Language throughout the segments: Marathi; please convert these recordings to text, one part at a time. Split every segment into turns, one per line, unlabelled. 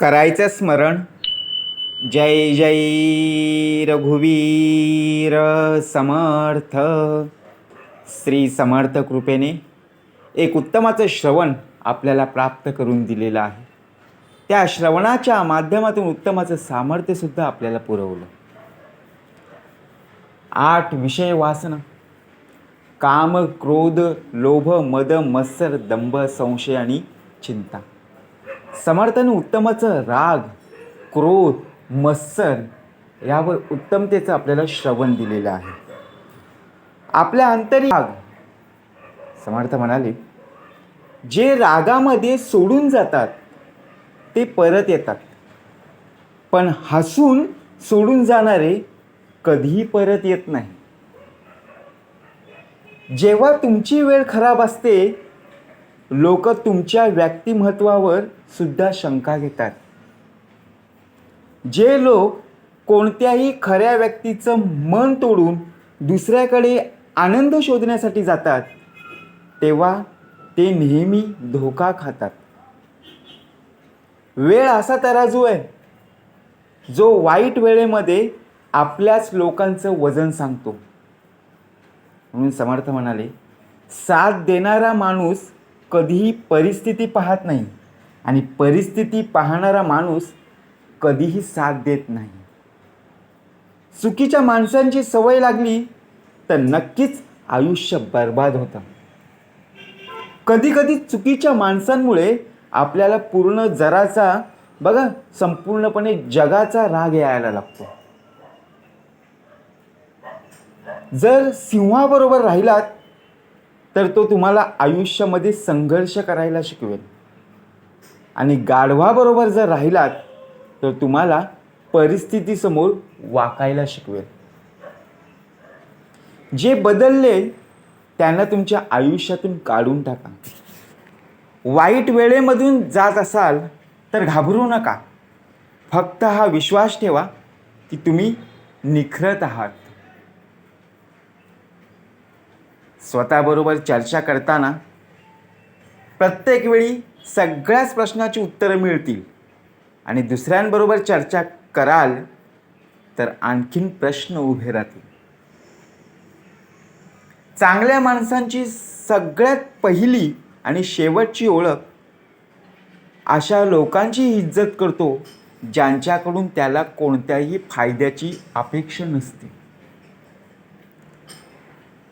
करायचं स्मरण. जय जय रघुवीर समर्थ. श्री समर्थ कृपेने एक उत्तमाचं श्रवण आपल्याला प्राप्त करून दिलेलं आहे. त्या श्रवणाच्या माध्यमातून उत्तमाचं सामर्थ्यसुद्धा आपल्याला पुरवलं. 8 विषय वासना: काम, क्रोध, लोभ, मद, मत्सर, दंभ, संशय आणि चिंता. समर्थाने उत्तमाचं राग, क्रोध, मत्सर यावर उत्तमतेचं आपल्याला श्रवण दिलेलं आहे. आपल्या अंतरी राग, समर्थ म्हणाले, जे रागामध्ये सोडून जातात ते परत येतात, पण हसून सोडून जाणारे कधीही परत येत नाही. जेव्हा तुमची वेळ खराब असते, लोक तुमच्या व्यक्तिमत्वावर सुद्धा शंका घेतात. जे लोक कोणत्याही खऱ्या व्यक्तीचं मन तोडून दुसऱ्याकडे आनंद शोधण्यासाठी जातात, तेव्हा ते नेहमी धोका खातात. वेळ असा तराजू आहे जो वाईट वेळेमध्ये आपल्याच लोकांचं वजन सांगतो. म्हणून समर्थ म्हणाले, साथ देणारा माणूस कधीही परिस्थिती पाहत नाही आणि परिस्थिती पाहणारा माणूस कधीही साथ देत नाही. चुकीच्या माणसांची सवय लागली तर नक्कीच आयुष्य बर्बाद होतं. कधी कधी चुकीच्या माणसांमुळे आपल्याला पूर्ण संपूर्णपणे जगाचा राग यायला लागतो. जर सिंहाबरोबर राहिलात तर तो तुम्हाला आयुष्यामध्ये संघर्ष करायला शिकवेल, आणि गाढवाबरोबर जर राहिलात तर तुम्हाला परिस्थितीसमोर वाकायला शिकवेल. जे बदलले त्यांना तुमच्या आयुष्यातून काढून टाका. वाईट वेळेमधून जात असाल तर घाबरू नका. फक्त हा विश्वास ठेवा की तुम्ही निखरत आहात. स्वतःबरोबर चर्चा करताना प्रत्येक वेळी सगळ्याच प्रश्नाची उत्तरं मिळतील, आणि दुसऱ्यांबरोबर चर्चा कराल तर आणखीन प्रश्न उभे राहतील. चांगल्या माणसांची सगळ्यात पहिली आणि शेवटची ओळख अशा लोकांची इज्जत करतो ज्यांच्याकडून त्याला कोणत्याही फायद्याची अपेक्षा नसते.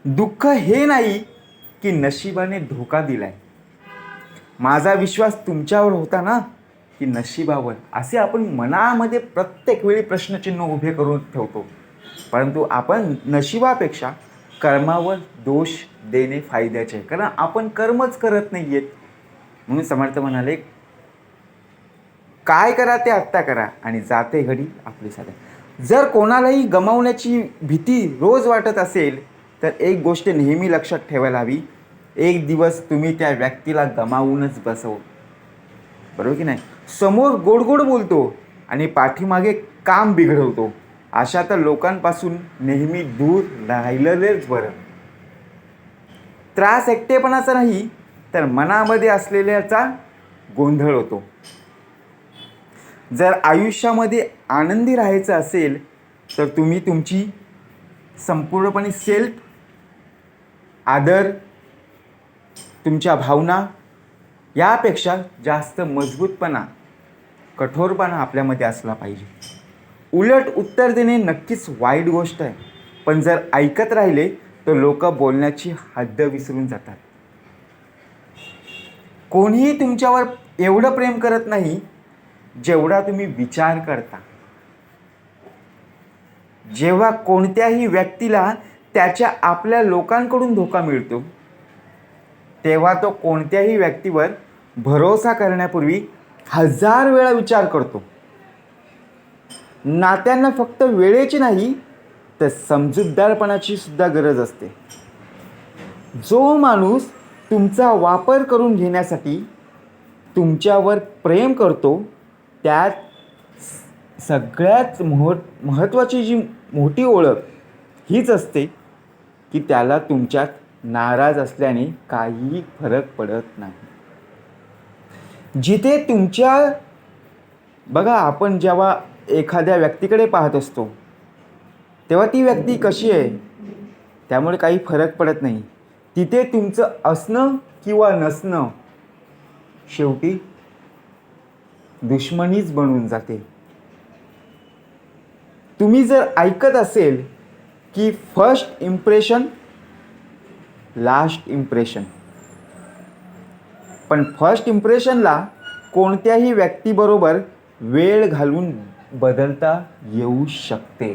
दुःख हे नाही की नशिबाने धोका दिलाय, माझा विश्वास तुमच्यावर होता ना की नशिबावर, असे आपण मनामध्ये प्रत्येक वेळी प्रश्नचिन्ह उभे करून ठेवतो. परंतु आपण नशिबापेक्षा कर्मावर दोष देणे फायद्याचे आहे, कारण आपण कर्मच करत नाही आहेत. म्हणून समर्थ म्हणाले, काय करा ते आत्ता करा आणि जाते घडी आपली साध्या. जर कोणालाही गमावण्याची भीती रोज वाटत असेल तर एक गोष्ट नेहमी लक्षात ठेवायला हवी, एक दिवस तुम्ही त्या व्यक्तीला गमावूनच बसव. बरोबर की नाही? समोर गोड गोड बोलतो आणि पाठीमागे काम बिघडवतो, अशा तर लोकांपासून नेहमी दूर राहिलेलेच बरं. त्रास एकटेपणाचा नाही तर मनामध्ये असलेल्याचा गोंधळ होतो. जर आयुष्यामध्ये आनंदी राहायचं असेल तर तुम्ही तुमची संपूर्णपणे सेल्फ आदर, तुमच्या भावना यापेक्षा जास्त मजबूतपणा, कठोरपणा आपल्यामध्ये असला पाहिजे. उलट उत्तर देणे नक्कीच वाईट गोष्ट आहे, पण जर ऐकत राहिले तर लोक बोलण्याची हद्द विसरून जातात. कोणीही तुमच्यावर एवढं प्रेम करत नाही जेवढा तुम्ही विचार करता. जेव्हा कोणत्याही व्यक्तीला त्याच्या आपल्या लोकांकडून धोका मिळतो, तेव्हा तो कोणत्याही व्यक्तीवर भरोसा करण्यापूर्वी 1000 वेळा विचार करतो. नात्यांना फक्त वेळेची नाही तर समजूतदारपणाची सुद्धा गरज असते. जो माणूस तुमचा वापर करून घेण्यासाठी तुमच्यावर प्रेम करतो, त्यात सगळ्यात महत्त्वाची जी मोठी ओळख हीच असते की त्याला तुमच्यात नाराज असल्याने काहीही फरक पडत नाही. जिथे तुमच्या बघा, आपण जेव्हा एखाद्या व्यक्तीकडे पाहत असतो तेव्हा ती व्यक्ती कशी आहे त्यामुळे काही फरक पडत नाही. तिथे तुमचं असणं किंवा नसणं शेवटी दुश्मनीच बनून जाते. तुम्ही जर ऐकत असेल की फर्स्ट इम्प्रेशन लास्ट इम्प्रेशन, पण फर्स्ट इम्प्रेशनला कोणत्याही व्यक्तीबरोबर वेळ घालून बदलता येऊ शकते.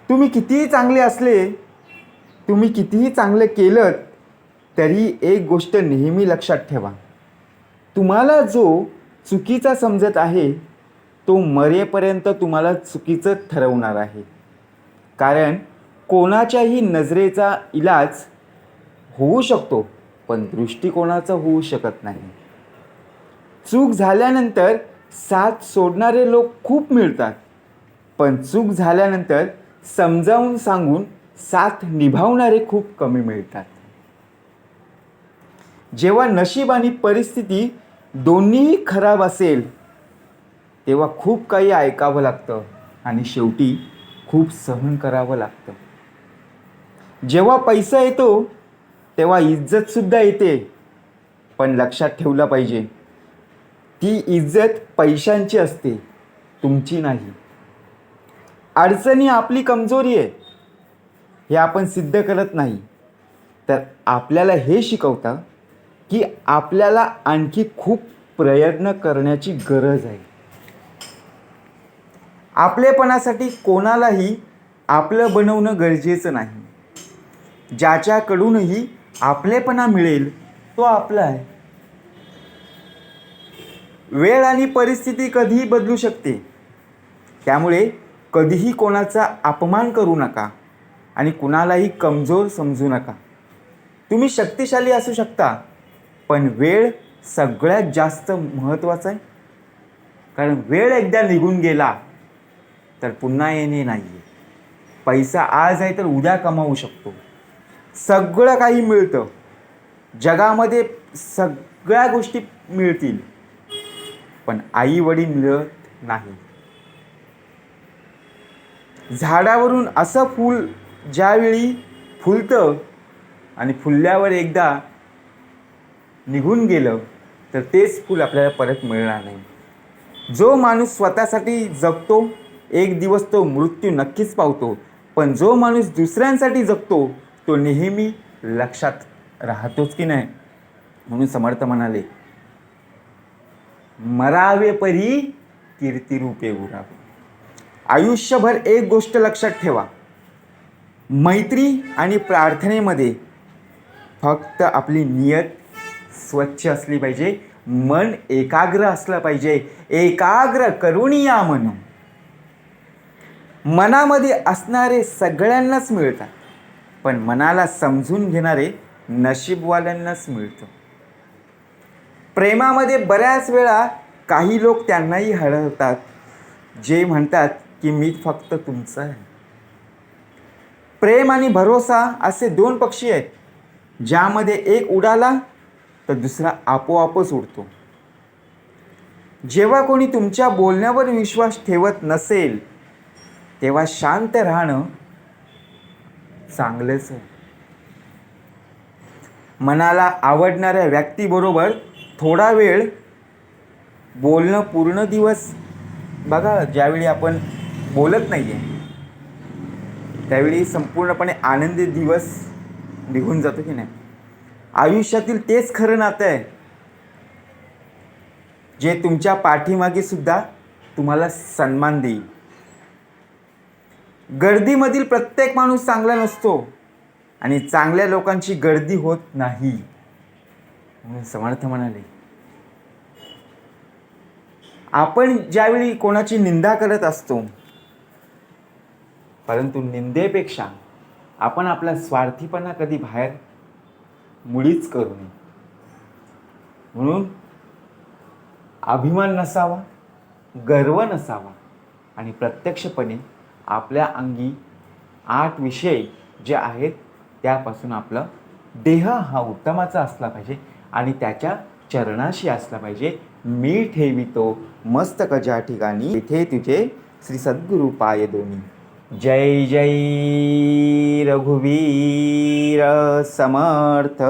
तुम्ही कितीही चांगले असले, तुम्ही कितीही चांगले केलं तरी एक गोष्ट नेहमी लक्षात ठेवा, तुम्हाला जो चुकीचा समजत आहे तो मरेपर्यंत तुम्हाला चुकीचं ठरवणार आहे. कारण कोणाच्याही नजरेचा इलाज होऊ शकतो पण दृष्टिकोनाचा होऊ शकत नाही. चूक झाल्यानंतर साथ सोडणारे लोक खूप मिळतात, पण चूक झाल्यानंतर समजावून सांगून साथ निभावणारे खूप कमी मिळतात. जेव्हा नशीब आणि परिस्थिती दोन्हीही खराब असेल तेव्हा खूप काही ऐकावं लागतं आणि शेवटी खूप सहन करावं लागतं. जेव्हा पैसा येतो तेव्हा इज्जतसुद्धा येते, पण लक्षात ठेवलं पाहिजे ती इज्जत पैशांची असते, तुमची नाही. अडचणी आपली कमजोरी आहे हे आपण सिद्ध करत नाही, तर आपल्याला हे शिकवतं की आपल्याला आणखी खूप प्रयत्न करण्याची गरज आहे. आपलेपणासाठी कोणालाही आपलं बनवणं गरजेचं नाही. ज्याच्याकडूनही आपलेपणा मिळेल तो आपला आहे. वेळ आणि परिस्थिती कधीही बदलू शकते, त्यामुळे कधीही कोणाचा अपमान करू नका आणि कुणालाही कमजोर समजू नका. तुम्ही शक्तिशाली असू शकता, पण वेळ सगळ्यात जास्त महत्त्वाचा आहे. कारण वेळ एकदा निघून गेला तर पुन्हा येणे नाही आहे. पैसा आज आहे तर उद्या कमावू शकतो, सगळं काही मिळतं जगामध्ये, सगळ्या गोष्टी मिळतील, पण आई वडील मिळत नाही. झाडावरून असं फूल ज्यावेळी फुलतं आणि फुलल्यावर एकदा निघून गेलं तर तेच फूल आपल्याला परत मिळणार नाही. जो माणूस स्वतःसाठी जगतो एक दिवस तो मृत्यू नक्कीच पावतो, पण जो माणूस दुसऱ्यांसाठी जगतो तो नेहमी लक्षात राहतोच की नाही. म्हणून समर्थ म्हणाले, मरावे परी कीर्तिरूपे उरावे. आयुष्यभर एक गोष्ट लक्षात ठेवा, मैत्री आणि प्रार्थनेमध्ये फक्त आपली नियत स्वच्छ असली पाहिजे, मन एकाग्र असलं पाहिजे. एकाग्र करुणी या मन. मनामध्ये असणारे सगळ्यांनाच मिळतात, पण मनाला समजून घेणारे नशीबवाल्यांनाच मिळतं. प्रेमामध्ये बऱ्याच वेळा काही लोक त्यांनाही हरवतात, जे म्हणतात की मी फक्त तुमचं आहे. प्रेम आणि भरोसा असे दोन पक्षी आहेत, ज्यामध्ये एक उडाला तर दुसरा आपोआपच उडतो. जेव्हा कोणी तुमच्या बोलण्यावर विश्वास ठेवत नसेल तेव्हा शांत राहणं चांगलंच आहे. मनाला आवडणाऱ्या व्यक्तीबरोबर थोडा वेळ बोलणं पूर्ण दिवस, बघा ज्यावेळी आपण बोलत नाही आहे त्यावेळी संपूर्णपणे आनंदी दिवस निघून जातो की नाही. आयुष्यातील तेच खरं नातं आहे जे तुमच्या पाठीमागे सुद्धा तुम्हाला सन्मान देईल. गर्दीमधील प्रत्येक माणूस चांगला नसतो आणि चांगल्या लोकांची गर्दी होत नाही. म्हणून समर्थ म्हणाले, आपण ज्यावेळी कोणाची निंदा करत असतो, परंतु निंदेपेक्षा आपण आपला स्वार्थीपणा कधी बाहेर मुळीच करू नये. म्हणून अभिमान नसावा, गर्व नसावा आणि प्रत्यक्षपणे आपल्या अंगी 8 विषय जे आहेत त्यापासून आपला देह हा उत्तमाचा असला पाहिजे आणि त्याच्या चरणाशी असला पाहिजे. मी ठेवितो मस्तक ज्या ठिकाणी इथे तुझे श्री सद्गुरु पाय दोनी. जय जय रघुवीर समर्थ.